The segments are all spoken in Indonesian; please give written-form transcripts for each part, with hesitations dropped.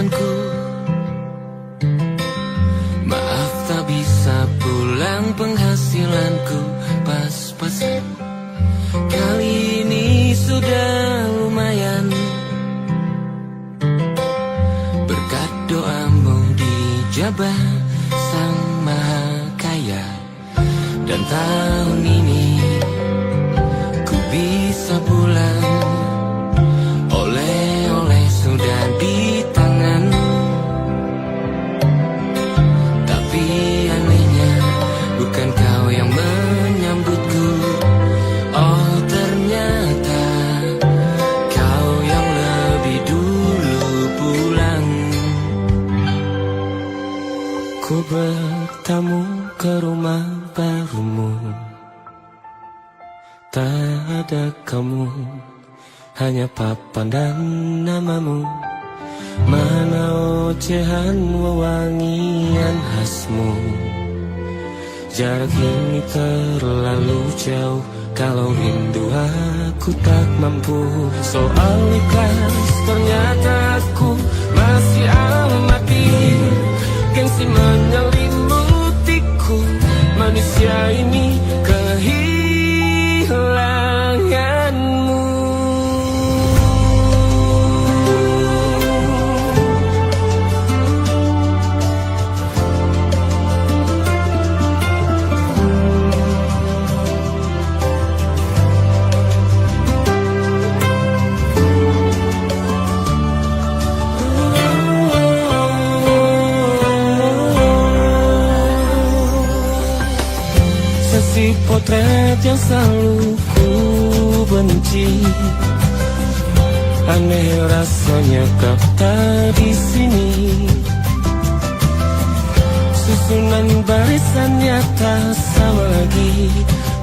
pesanku. Maaf tak bisa pulang, penghasilanku pas-pasan. Kali ini sudah lumayan, berkat doamu dijabah Sang Maha Kaya. Dan tahun ini ku bisa pulang, oleh-oleh sudah di tangan. Tapi anehnya bukan kau yang menyambutku. Oh ternyata kau yang lebih dulu pulang. Ku bertamu ke rumah barumu, tak ada kamu, hanya papan dan namamu. Mana ocehan wewangian khasmu. Jarak ini terlalu jauh, kalau rindu aku tak mampu. Soal ikhlas ternyata aku masih amati. Gengsi menyelimutiku, manusia ini kehilanganmu. Si potret yang selalu ku benci, aneh rasanya kau tak di sini. Susunan barisannya tak sama lagi.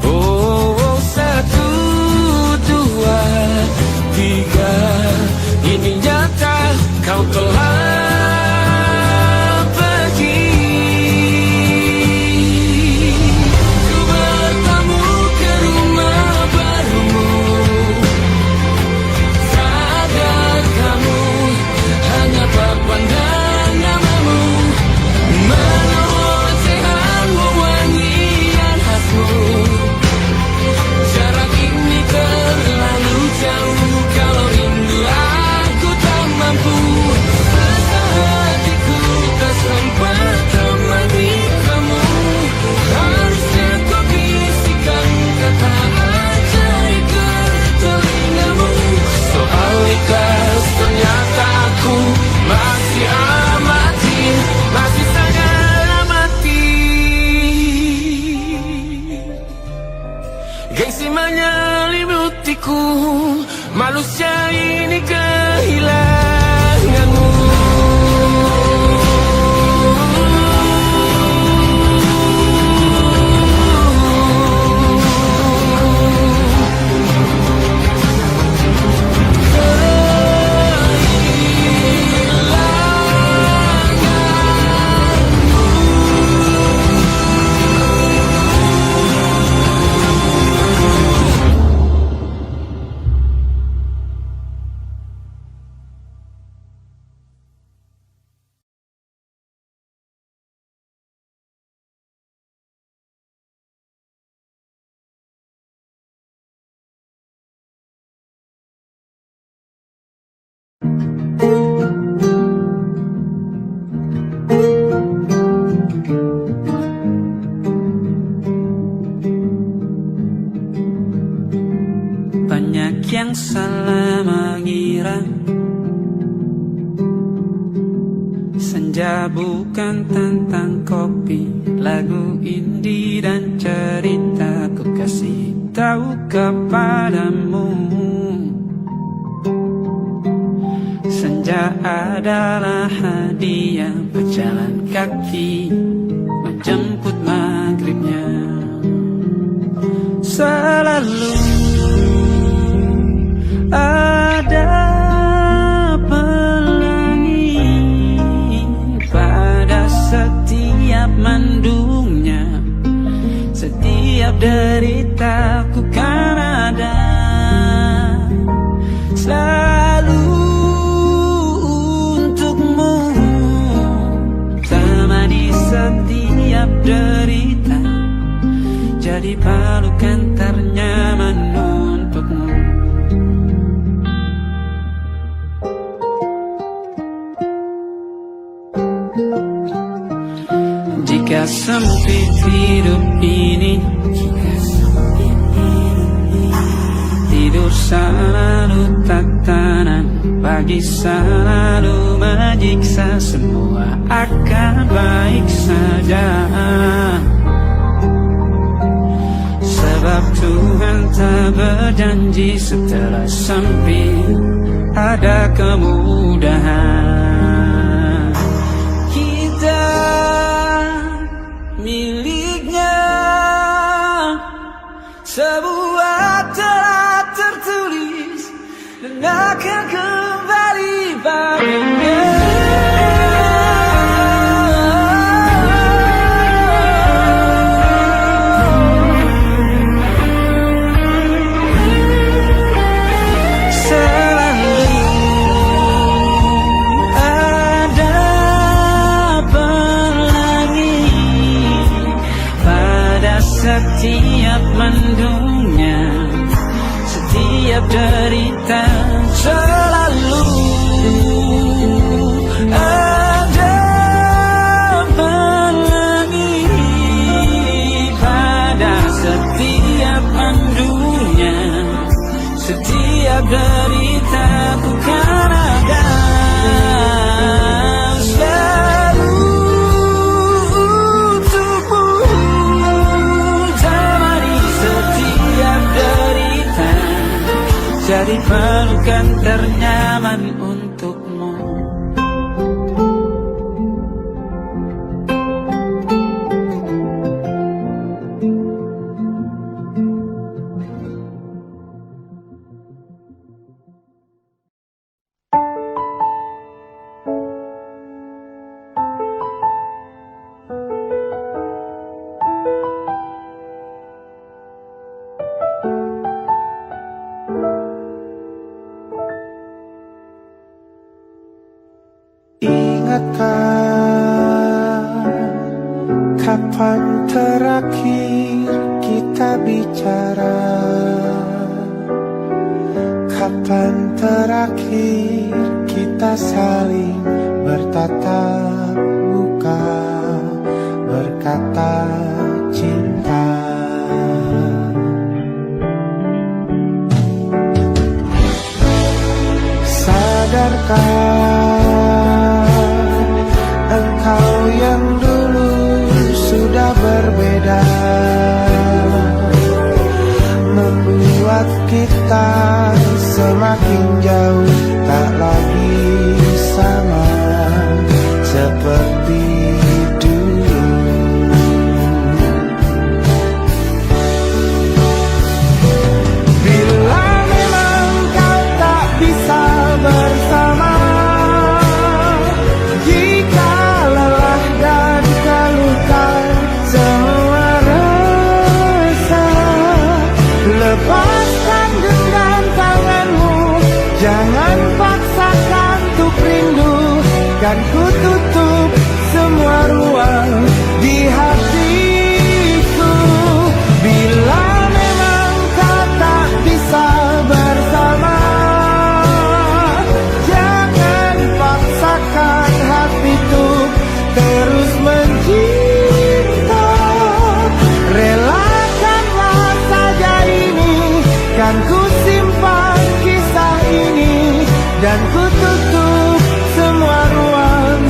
Oh, 1, 2, 3, ini nyata kau telah manusia ini kehilanganmu. Banyak yang salah mengira senja bukan tentang kopi, lagu indie dan cerita. Ku kasih tahu kepadamu, senja adalah hadiah berjalan kaki menjemput maghribnya. Selalu ada pelangi pada setiap mendungnya. Setiap deritaku kan ada selalu untukmu. setiap derita, jadi pelukan ternyaman untukmu. Jika sempit hidup ini, tidur selalu tatanan, pagi selalu menyiksa, semua akan baik saja. Sebab Tuhan tak berjanji setelah sempit ada kemudahan. Kita miliknya sebuah telah tertulis dan akan kembali padanya. Setiap mendungnya, setiap derita, selalu ada pelangi. Pada setiap mendungnya, setiap derita, bukan ada. Jadi pelukan ternyaman untukmu. Kapan terakhir kita bicara? Kapan terakhir kita saling bertatap muka, berkata cinta? Sadarkah engkau yang dulu sudah berbeda, membuat kita semakin jauh, tak lagi sama seperti dulu. Bila memang kau tak bisa bersama, jika lelah dan keluhkan semua rasa, lepaskan genggam tanganmu, jangan paksakan untuk rindu, kan ku tutup semua ruang di hatiku. Bila memang kau tak bisa bersama, jangan paksakan hatiku terus mencinta. Relakanlah saja ini, kan ku simpan kisah ini, dan ku tutup semua ruang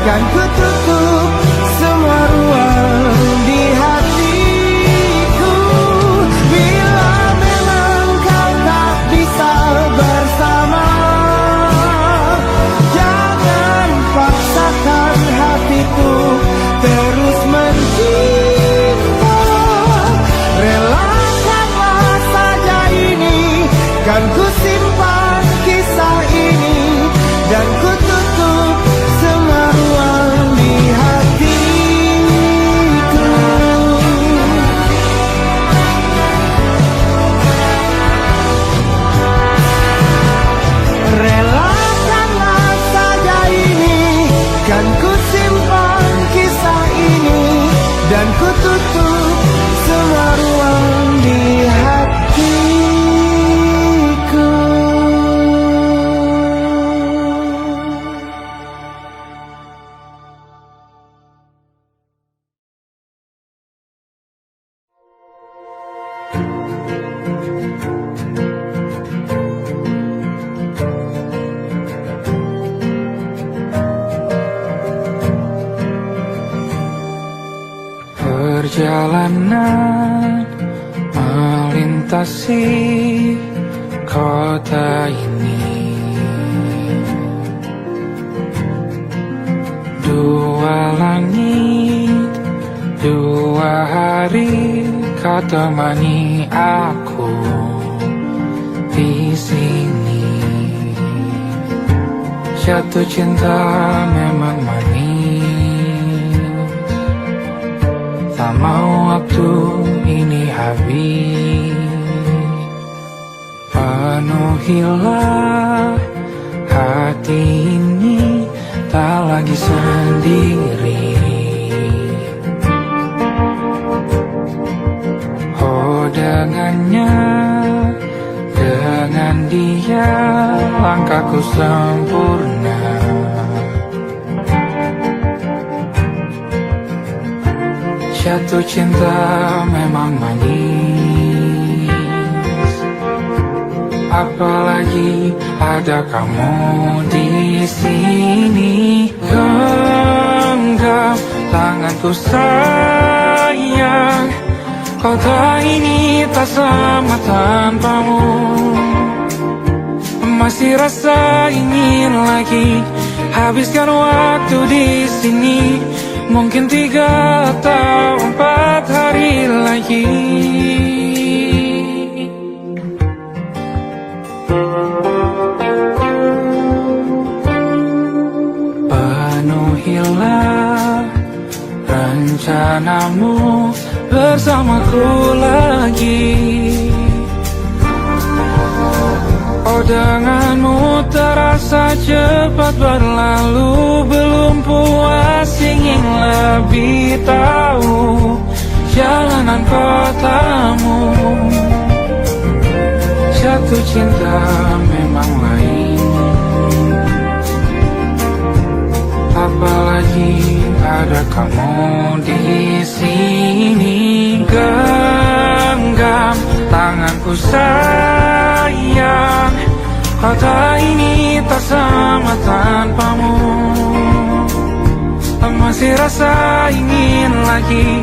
kan ku tutup semua ruang di hatiku. Bila memang kau tak bisa bersama, jangan paksakan hatiku terus mencinta. Relakanlah saja ini, kan ku simpan kisah ini, dan ku tutup semua ruang di hatiku. Relakanlah saja ini, kan ku simpan kisah ini, dan ku tutup semua ruang di hatiku. Perjalanan melintasi kota ini, dua langit, dua hari kau temani aku di sini. Jatuh cinta memang manis, tak mau waktu ini habis. Penuhilah hati ini, tak lagi sendiri. Oh dengannya, dengan dia langkahku sempurna. Jatuh cinta memang manis, apalagi ada kamu di sini. Genggam tanganku sayang, kota ini tak sama tanpamu. Masih rasa ingin lagi habiskan waktu di sini. Mungkin 3 atau 4 hari lagi. Penuhilah rencanamu bersamaku lagi. Oh denganmu terasa cepat berlalu, belum puas ingin lebih tahu jalanan kotamu. Jatuh cinta memang lain, apalagi ada kamu di sini. Genggam tanganku sayang, kota ini tak sama tanpamu. Masih rasa ingin lagi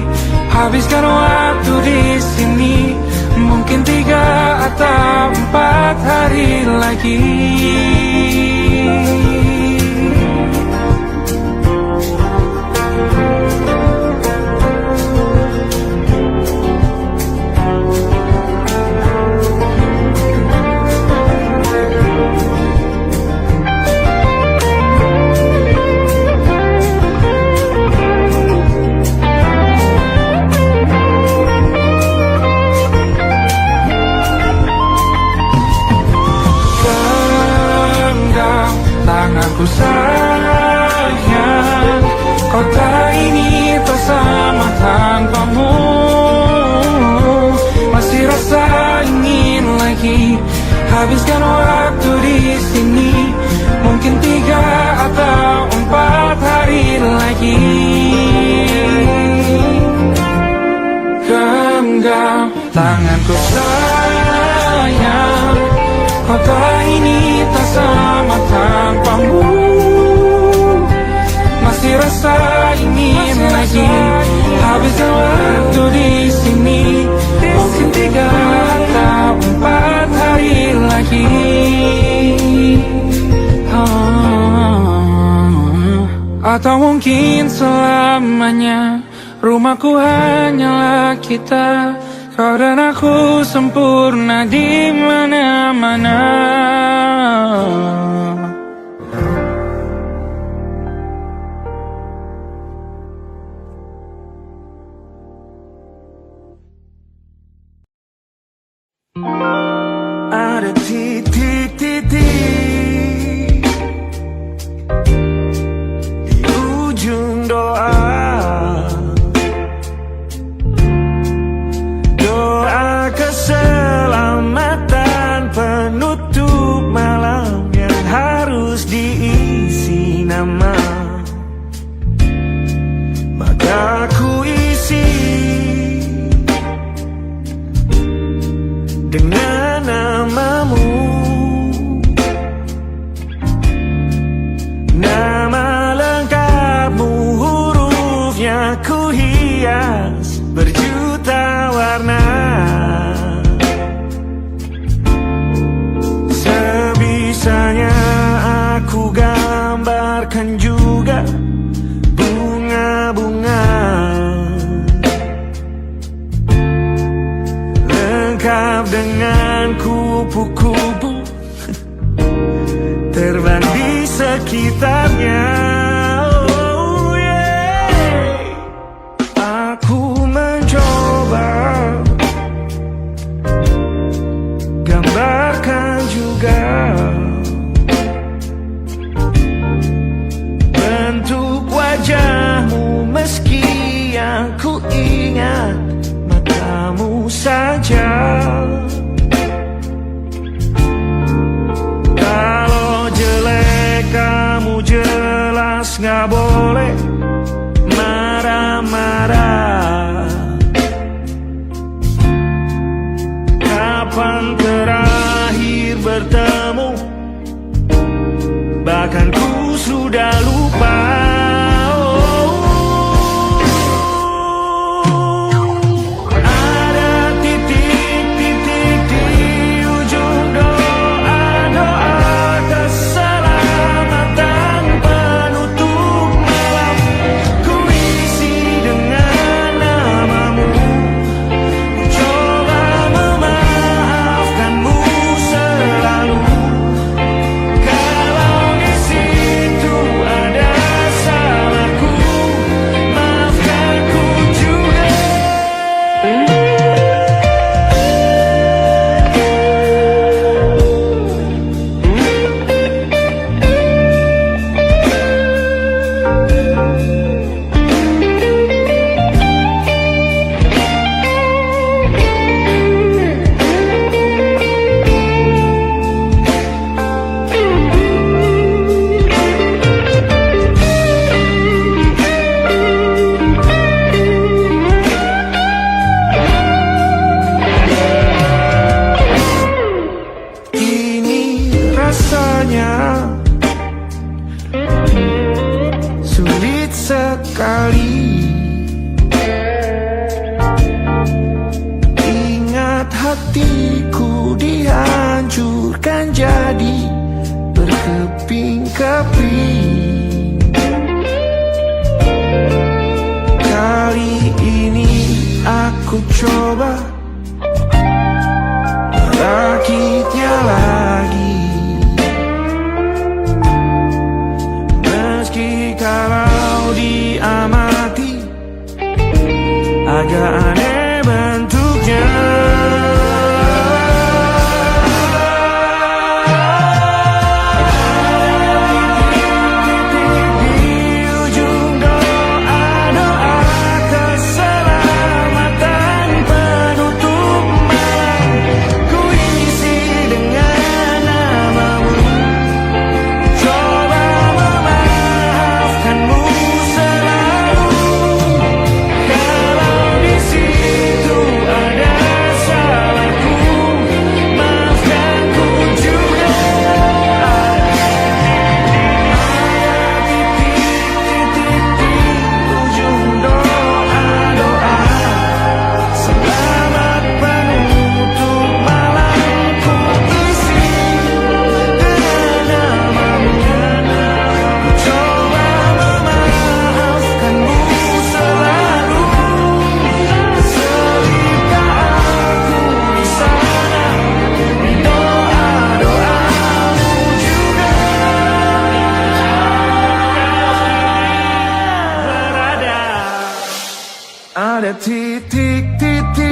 habiskan waktu di sini. Mungkin 3 atau 4 hari lagi. Tanganku sayang, kota ini tak sama tanpamu. Masih rasa ingin lagi habiskan waktu di sini. Mungkin 3 atau 4 hari lagi. Genggam tanganku sayang, kota ini tak sama tanpamu. Masih lagi. Habiskan waktu di sini, mungkin 3 atau 4 hari lagi. Atau mungkin selamanya. Rumahku hanyalah kita, kau dan aku sempurna di mana-mana. Ada titik-titik di ujung doa, doa keselamatan penutup malam yang harus diisi nama. Maka ku isi dengan namamu, nama lengkapmu, hurufnya ku hias berjuta warna. Sebisanya aku gambarkan juga bunga-bunga lengkap dengan kupu-kupu terbang di sekitarnya. Oh yeah. Aku mencoba gambarkan juga bentuk wajahmu, meski yang ku ingat matamu saja. Kalau jelek kamu jelas gak boleh marah-marah. Kapan terakhir bertemu, bahkan ku sudah lupa. Sulit sekali ingat hatiku dihancurkan jadi berkeping-keping. Kali ini aku coba merakitnya lagi. Kalau diamati agak aneh bentuknya. ada titik-titik.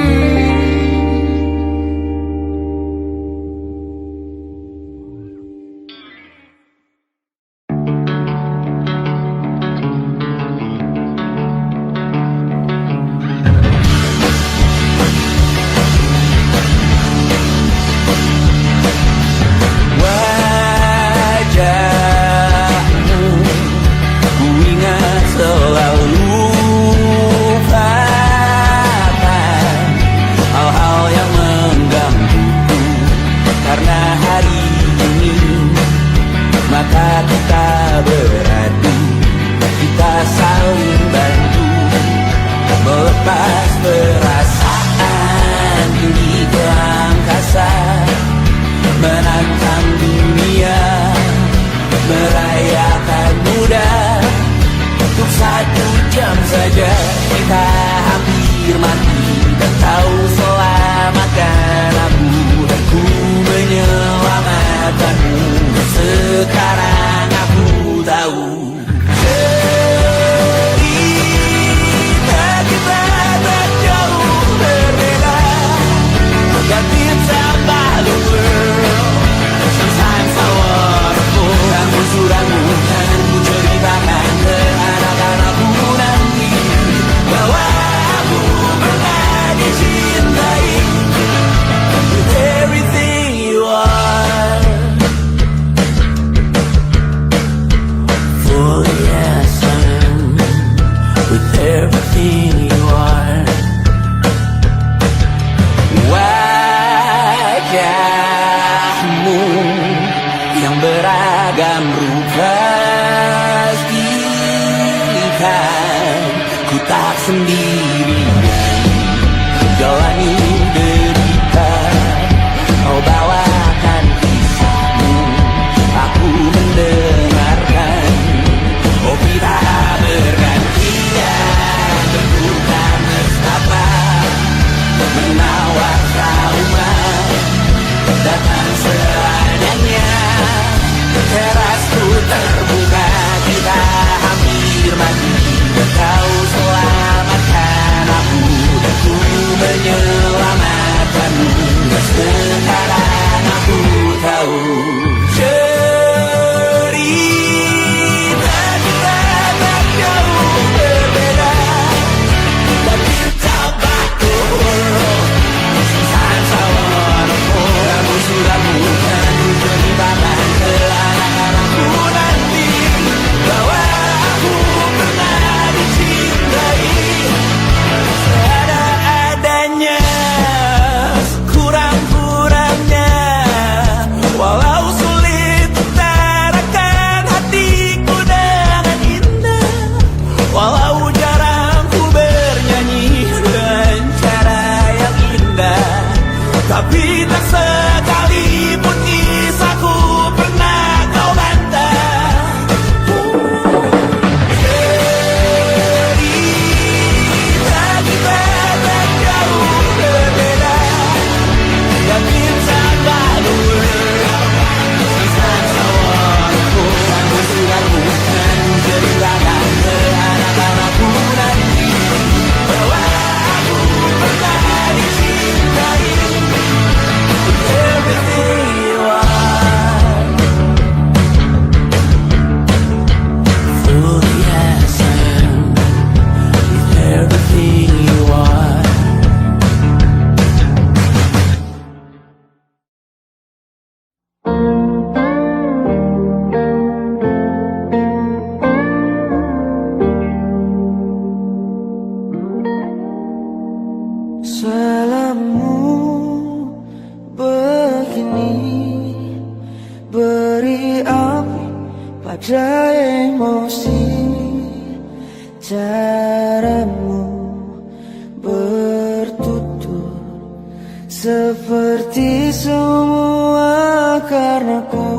Seperti semua karenaku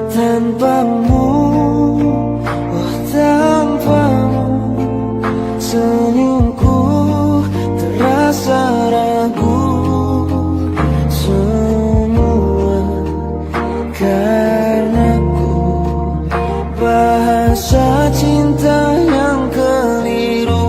tanpamu, oh tanpamu senyumku terasa ragu. Semua karenaku bahasa cinta yang keliru.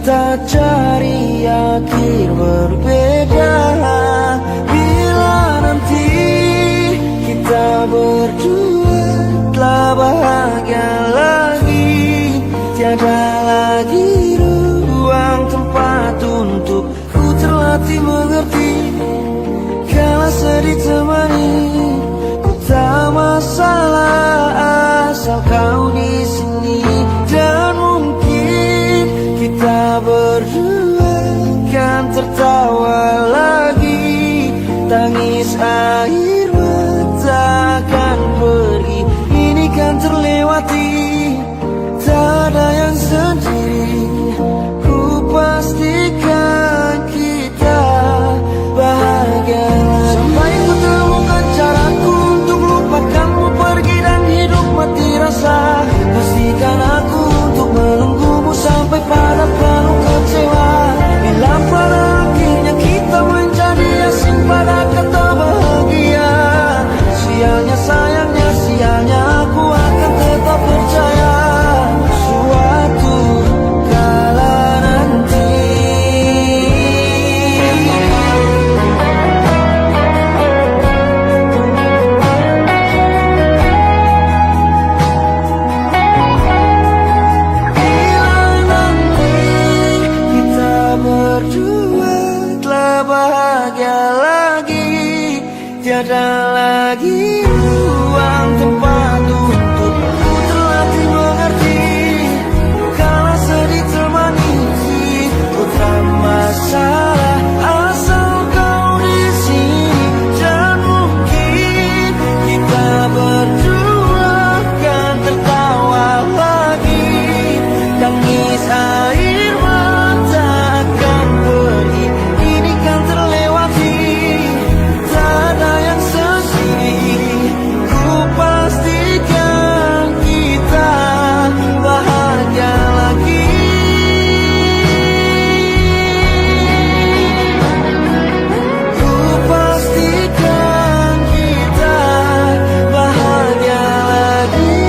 kita cari akhir berbeda. Bila nanti kita berdua telah bahagia lagi, tiada lagi ruang tempat untuk ku terlatih mengerti. Kala sedih temani, ku tak masalah asal kau di sini. Dan mungkin kita berdua kan tertawa lagi, tangis air mata akan pergi, ini kan terlewati. Tak ada yang sendiri, ku pastikan kita bahagia. Sampai ku temukan caraku untuk lupakanmu pergi dan hidup mati rasa. Pastikan aku untuk menunggumu sampai pada penuh kecewa. Bila pada akhirnya kita menjadi asing pada kata bahagia, sialnya sayangnya sialnya aku akan tetap percaya. Suatu kala nanti berdua telah bahagia lagi, tiada lagi ruang tempat untuk ku terlatih mengerti. Kala sedih temani, putra masalah asal kau di sini. Dan mungkin kita berdua kan tertawa lagi, tangis air mata akan pergi, ini kan terlewati. Tak ada yang sendiri, ku pastikan kita bahagia lagi. Ku pastikan kita bahagia lagi.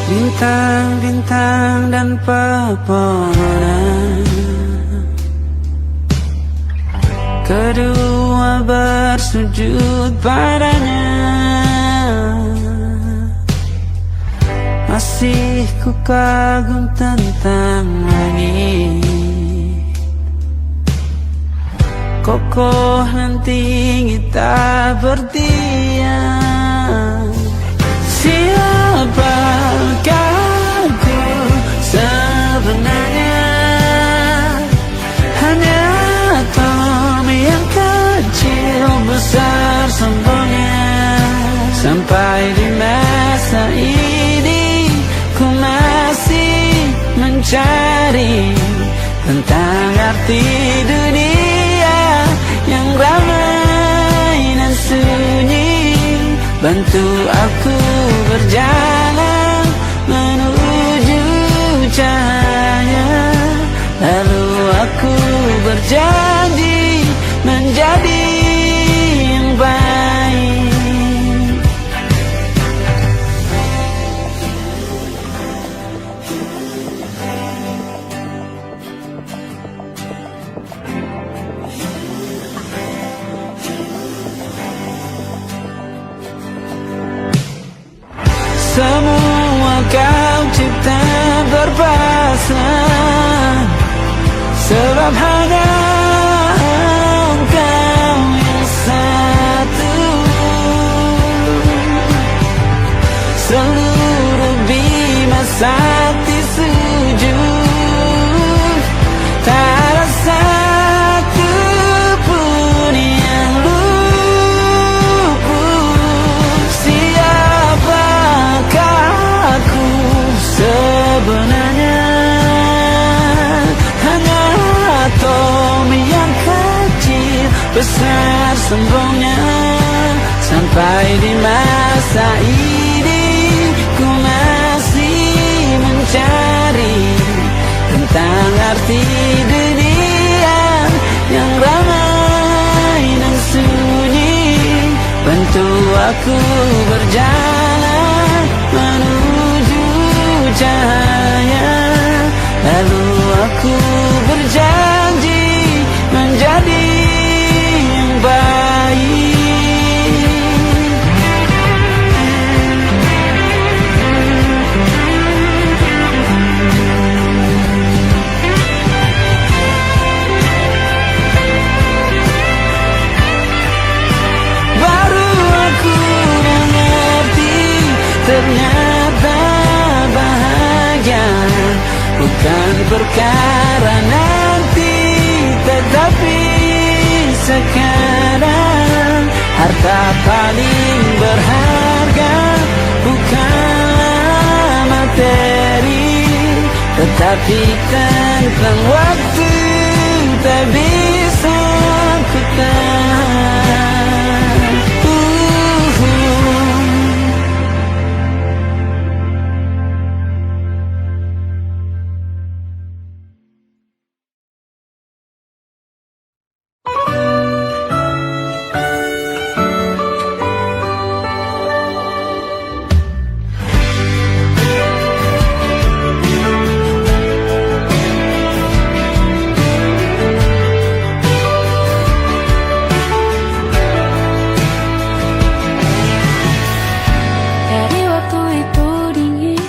Bintang-bintang dan pepohonan, kedua bersujud padanya. Masih ku kagum tentang langit, kokoh dan tinggi tak berdiam. Siapakah aku sebenarnya? Hanya Tommy yang kecil besar sombongnya. Sampai di masa ini ku masih mencari tentang arti dunia yang ramai dan sunyi. Bantu aku berjalan menuju cahaya, lalu aku berjanji menjadi yang baik. Semua kau cipta berpasang, sebab hanya engkau yang satu. Seluruh bima sakti sujud, tak ada satu pun yang luput. Siapakah aku sebenarnya? Hanya Tommy yang besar sombongnya. Sampai di masa ini ku masih mencari tentang arti dunia yang ramai dan sunyi. Bantu aku berjalan menuju cahaya, lalu aku berjanji menjadi yang baik. Baru aku mengerti, ternyata bahagia bukan perkara nanti, tetapi sekarang. Harta paling berharga bukanlah materi, tetapi tentang waktu tak bisa ku tahan. Dari waktu itu dingin,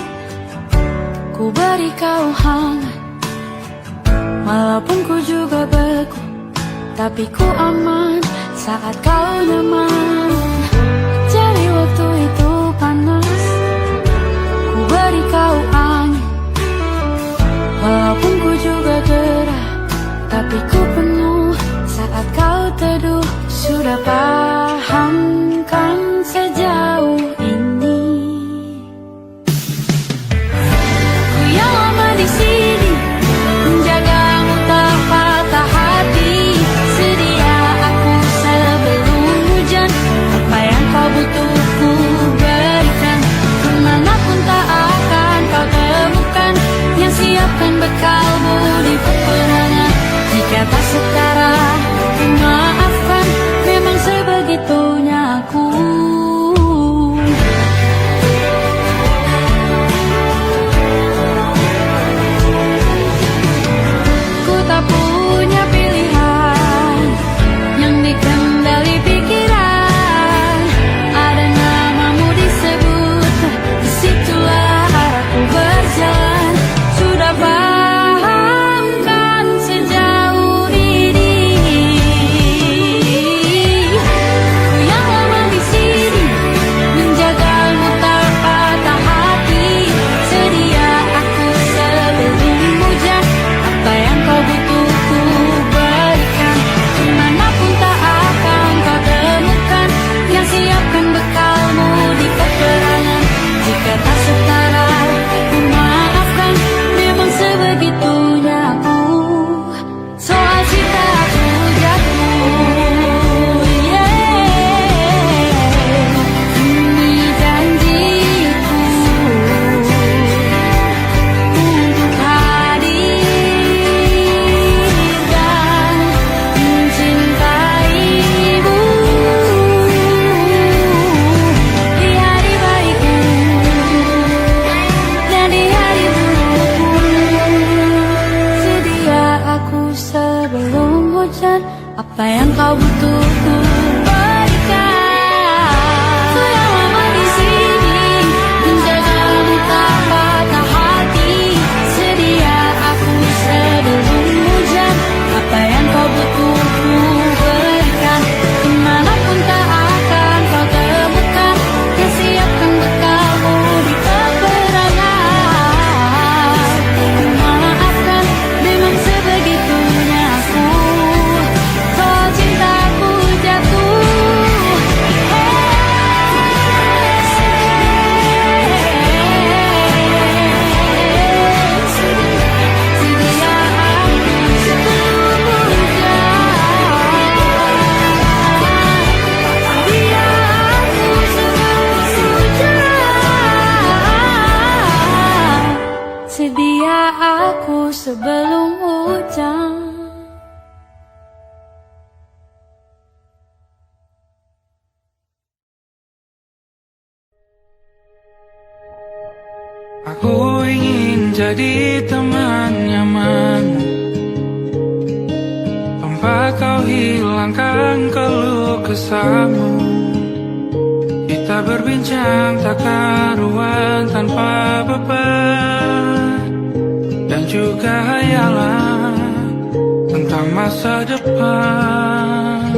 ku beri kau hangat. Walaupun ku juga beku, tapi ku aman saat kau nyaman. Dari waktu itu panas, ku beri kau angin. Walaupun ku juga gerah, tapi ku penuh saat kau teduh. Sudah paham kan sejauh ini? Ku yang lama di sini, menjagamu tak patah hati. Sedia aku sebelum hujan, apa sebelum hujan. Aku ingin jadi teman nyaman, tempat kau hilangkan keluh kesahmu. Kita berbincang tak karuan tanpa beban, dan juga hayalan tentang masa depan.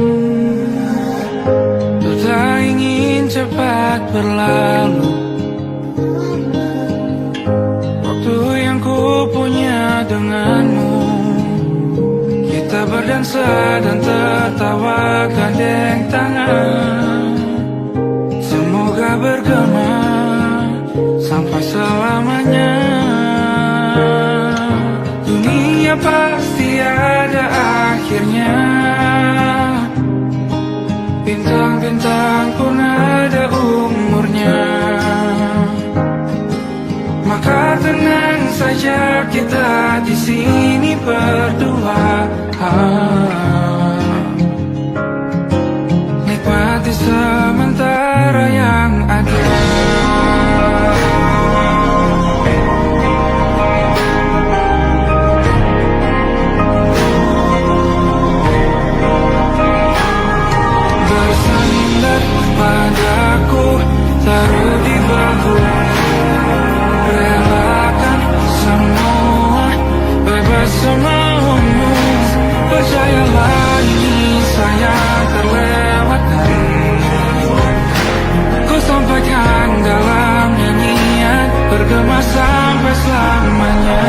Ku tak ingin cepat berlalu, waktu yang ku punya denganmu. Kita berdansa dan tertawa gandeng tangan, semoga bergema sampai selamanya. Dunia pasti ada akhirnya, bintang-bintang pun ada umurnya. Maka tenang saja kita di sini berdua, nikmati sementara yang ada. Bersandar padaku, taruh di bahu, relakan semua, bebas semaumu. Percayalah ini saya terlewatkan, ku sampaikan dalam nyanyian, bergema sampai selamanya.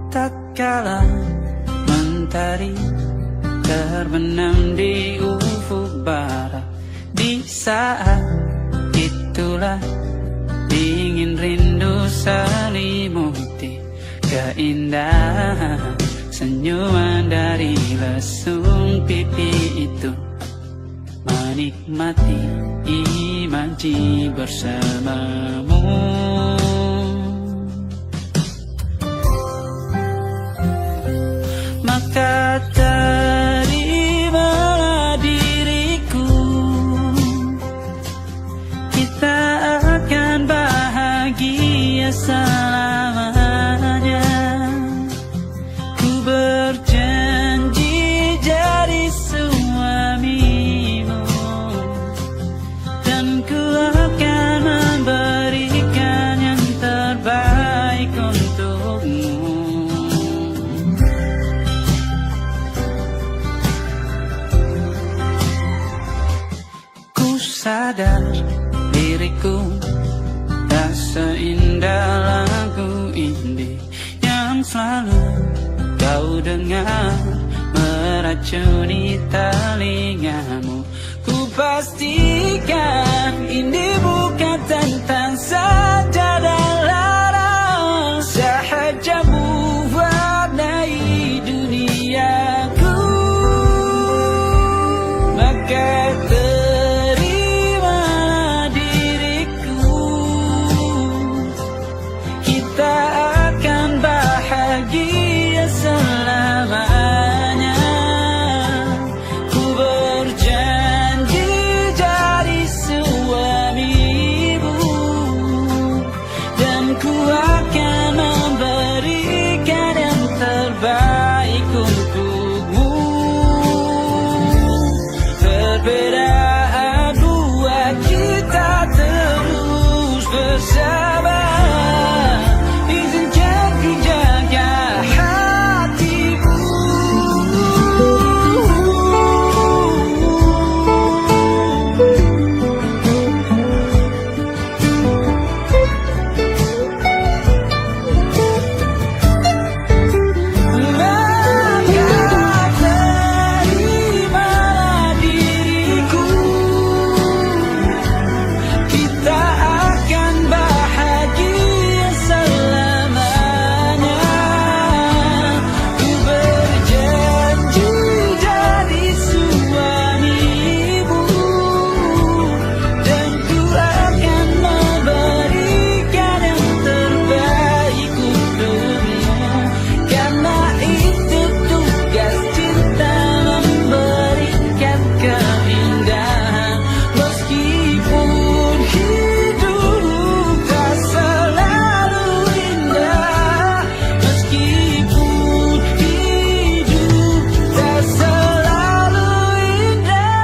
Tatkala mentari terbenam di ufuk barat, di saat itulah dingin rindu selimuti keindahan senyuman dari lesung pipi itu. Menikmati imaji bersamamu, maka terimalah diriku, kita akan bahagia selamanya. Ku berjanji jadi suamimu, dan ku akan memberikan yang terbaik untukmu. Sadar diriku tak seindah selalu kau dengar meracuni telingamu. Ku pastikan ini bukan tentang saja dan larang, sahaja mewarnai duniaku. Maka terimalah diriku, kita akan bahagia selamanya. Ku berjanji jadi suamimu, dan ku akan memberikan yang terbaik untukmu. Perbedaan buat kita terus bersama. Izinkan ku jaga hatimu. Maka terimalah diriku, kita akan bahagia selamanya. Ku berjanji jadi suamimu, dan ku akan memberikan yang terbaik untukmu. Karena itu tugas cinta, memberikan keindahan. Meskipun hidup tak selalu indah, meskipun hidup tak selalu indah.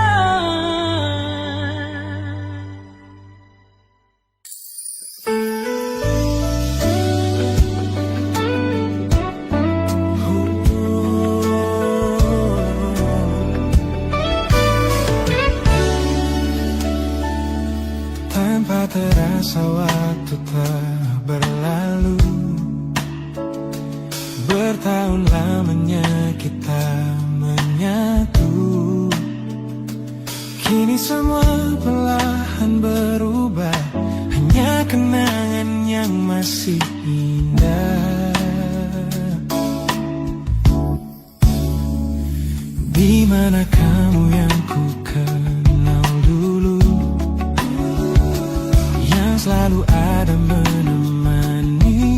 Tanpa terasa waktu telah berlalu, bertahun lamanya kita menyatu. Kini semua perlahan berubah, hanya kenangan yang masih indah. Di mana kamu yang ku kenal dulu, yang selalu ada menemaniku.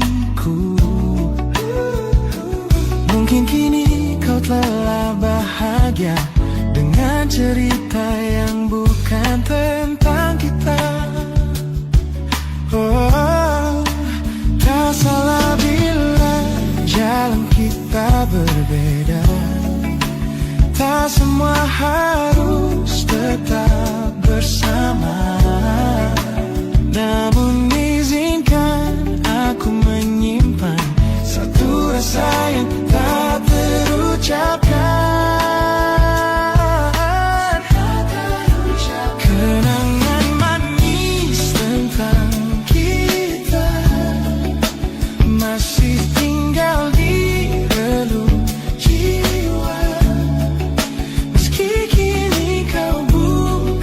Mungkin kini kau telah bahagia dengan cerita yang bukan tentang kita. Oh, tak salah bila jalan kita berbeda. Tak semua harus tetap bersama. Namun izinkan aku menyimpan satu rasa yang tak terucapkan. Kenangan manis tentang kita masih tinggal di relung jiwa. Meski kini kau bukan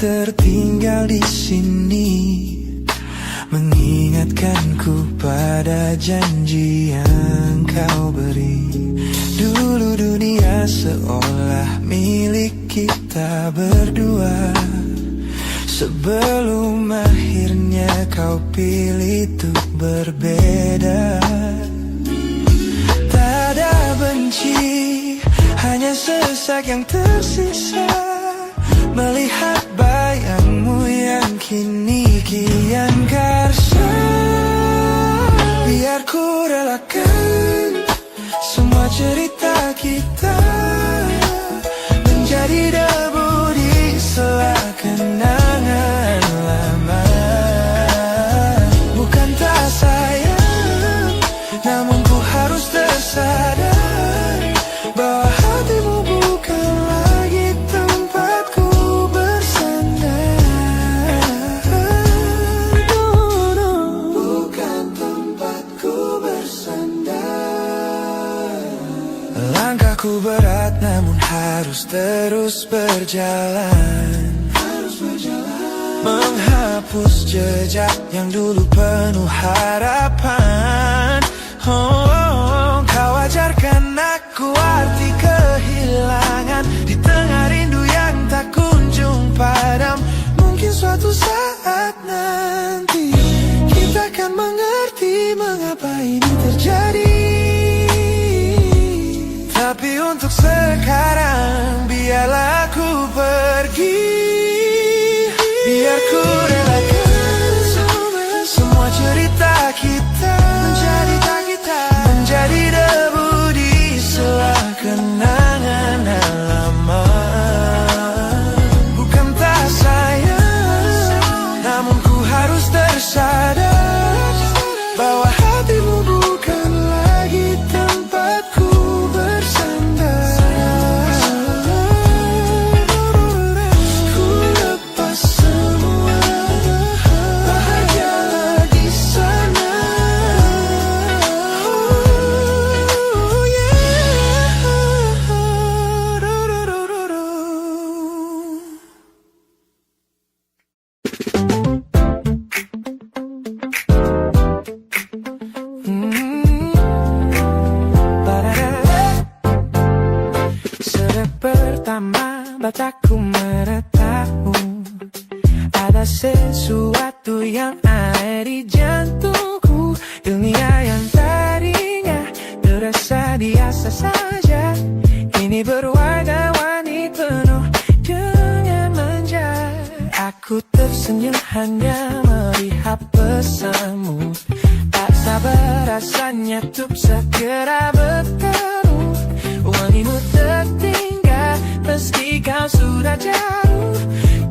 tertinggal di sini, mengingatkanku pada janji yang kau beri. Dulu dunia seolah milik kita berdua, sebelum akhirnya kau pilih untuk berbeda. Tak ada benci, hanya sesak yang tersisa, melihat bayangmu yang kini kian karsa. Biar ku relakan semua cerita kita menjadi debu di sela kenangan lama. Bukan tak sayang, namun ku harus tersadar bahwa hatimu bukan lagi tempatku bersandar. Bukan tempatku bersandar. Langkahku berat namun harus terus berjalan, menghapus jejak yang dulu penuh harapan. Oh, kau ajarkan aku arti kehilangan di tengah rindu yang tak kunjung padam. Mungkin suatu saat nanti kita akan mengerti mengapa ini terjadi. Tapi untuk sekarang biarlah aku pergi. Biar ku relakan semua cerita kita menjadi debu di sela kenangan lama. Bukan tak sayang, namun ku harus tersadar bahwa hatimu bukan lagi tempatku bersandar. Ku lepas semua, bahagialah di sana. Oh yeah. Sejak pertama mataku meratamu, ada sesuatu yang ada di jantungku. Dunia yang tadinya terasa biasa saja, kini berwarna-warni penuh dengan manja. Aku tersenyum hanya melihat pesanmu, tak sabar rasanya untuk segera bertemu. Wangimu tertinggal meski kau sudah jauh,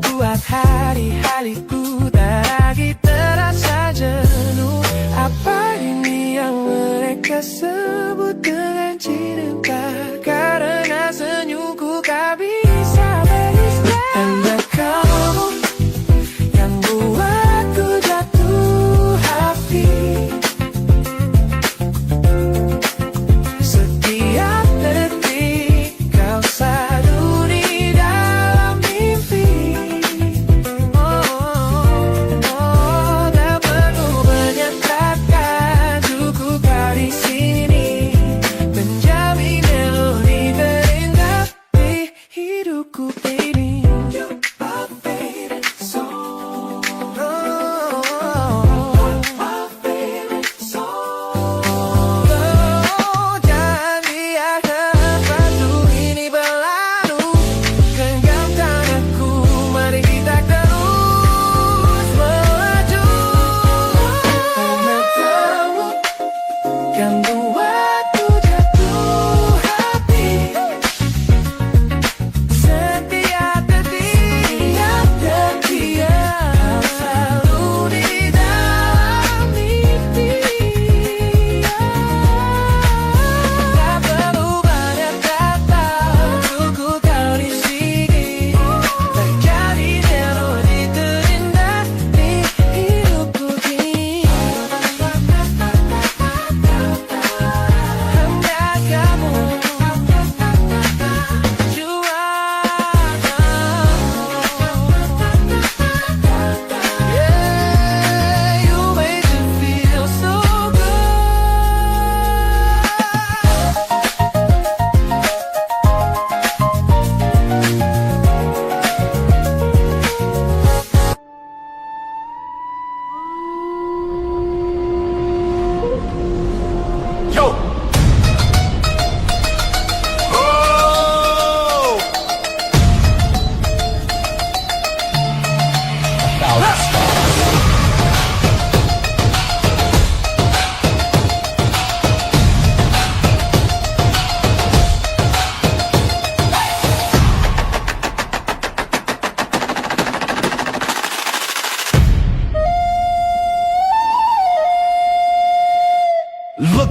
buat hari-hariku tak lagi terasa jenuh. Apa ini yang mereka sebut dengan cinta? Karena senyumku kau bisa beristirahat. Anda kamu yang buatku jatuh hati. Setiap detik kau selalu di dalam mimpi. Oh,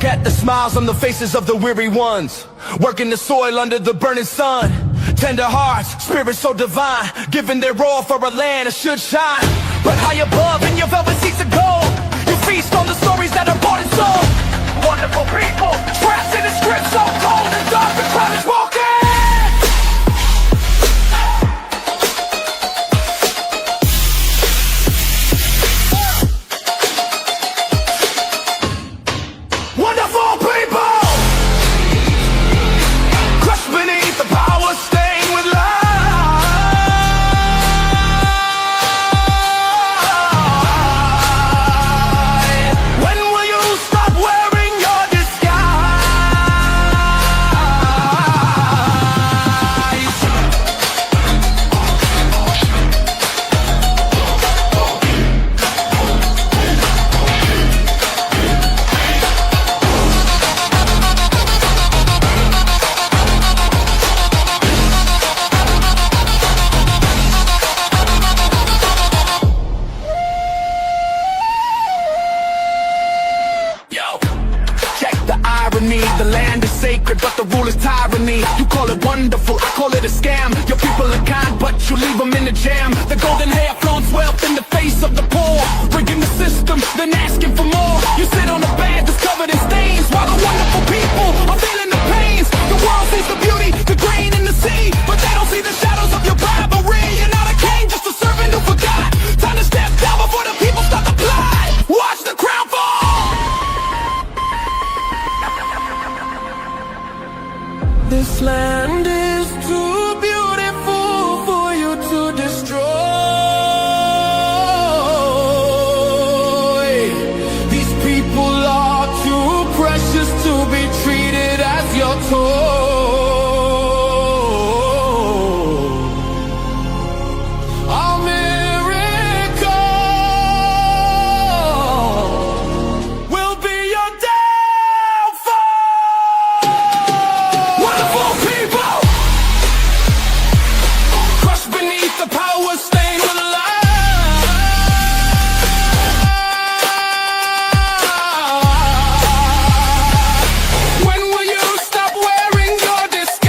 Look at the smiles on the faces of the weary ones, working the soil under the burning sun. Tender hearts, spirits so divine, giving their all for a land that should shine. But high above in your velvet seats of gold, you feast on the stories that are bought and sold. Wonderful people, trapped in a script so cold and dark the crowd is walking. Wonderful people, crushed beneath the power, stained with light. When will you stop wearing your disguise? Yo, check the irony. The land is sacred, but the rule is tyranny. You call it wonderful, I call it a scam. Your people are kind, but you leave them in the jam. The golden hair flaunts wealth in the face of the poor, rigging the system, then asking for more. You sit on a bed that's covered in stains, while the wonderful people are feeling the pains. The world sees the beauty, the grain in the sea, but they don't see the shadows of your bribery. You're not a king, just a servant who forgot. Time to step down before the people start to plot. Watch the crown fall. This land is too beautiful for you to destroy. These people are too precious to be treated as your toy. Our miracle will be your downfall. Wonderful people, crushed beneath the power, stained with light. When will you stop wearing your disguise?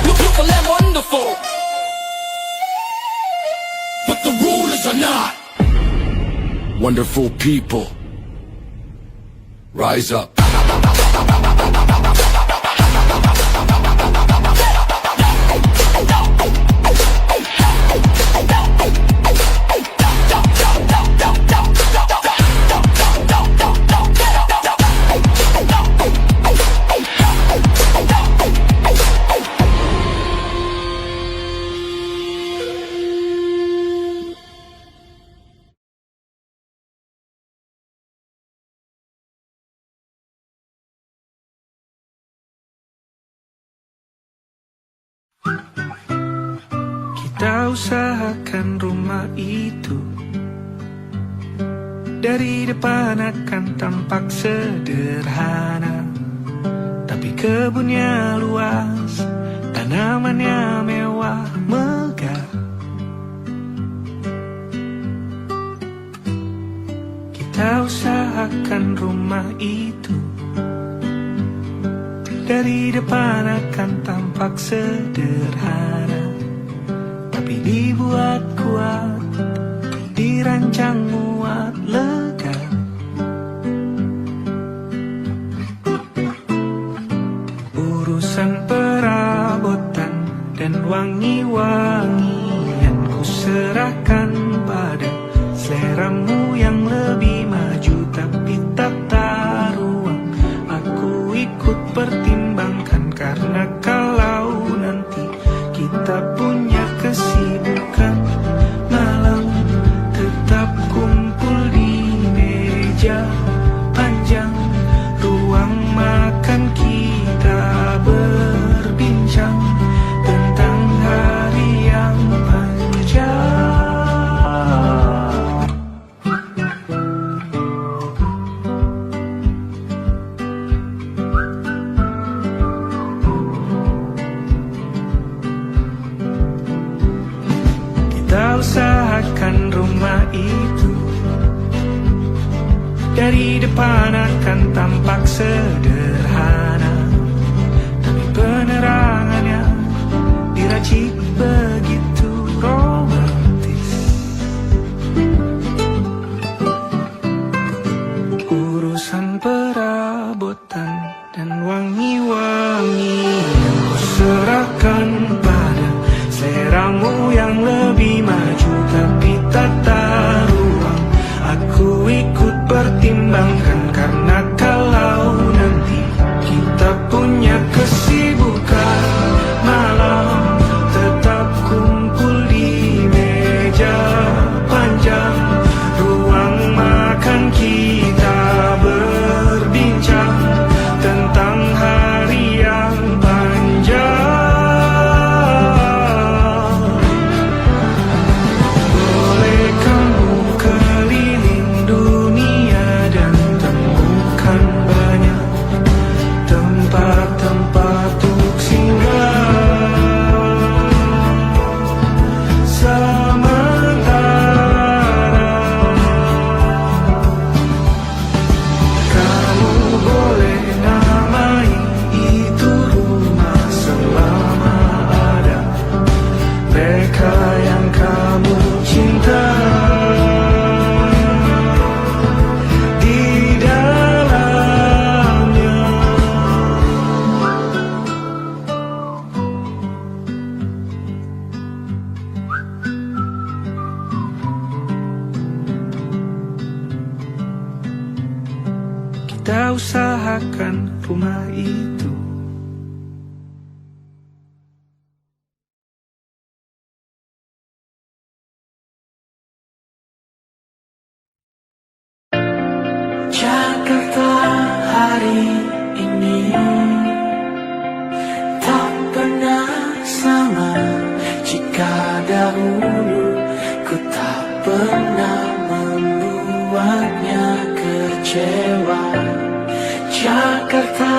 Beautiful and wonderful, but the rulers are not. Wonderful people, rise up. Kita usahakan rumah itu dari depan akan tampak sederhana, tapi kebunnya luas, tanamannya mewah, megah. Kita usahakan rumah itu dari depan akan tampak sederhana, tapi dibuat kuat, dirancang muat lega. Urusan perabotan dan wangi-wangian ku serahkan pada seleramu yang lebih maju, tapi tak tahu dari depan akan tampak sederhana, tapi penerangannya diracik begitu romantis. Urusan perabotan dan wangi-wangi yang kau serahkan pada seleramu yang lebih maju, tapi tata ruang aku ikut pertimbangkan. Karena kalau nanti kita punya kesibukan malam, tetap kumpul di meja panjang ruang makan, kita berbincang tentang hari yang panjang. Boleh kamu keliling dunia dan temukan banyak tempat-tempat untuk singgah. Sementara kamu boleh namai itu rumah selama ada mereka yang kamu cinta di dalamnya. Kita usahakan rumah itu. Jakarta hari ini tak pernah sama. Jika dahulu ku tak pernah membuatnya kecewa. Jakarta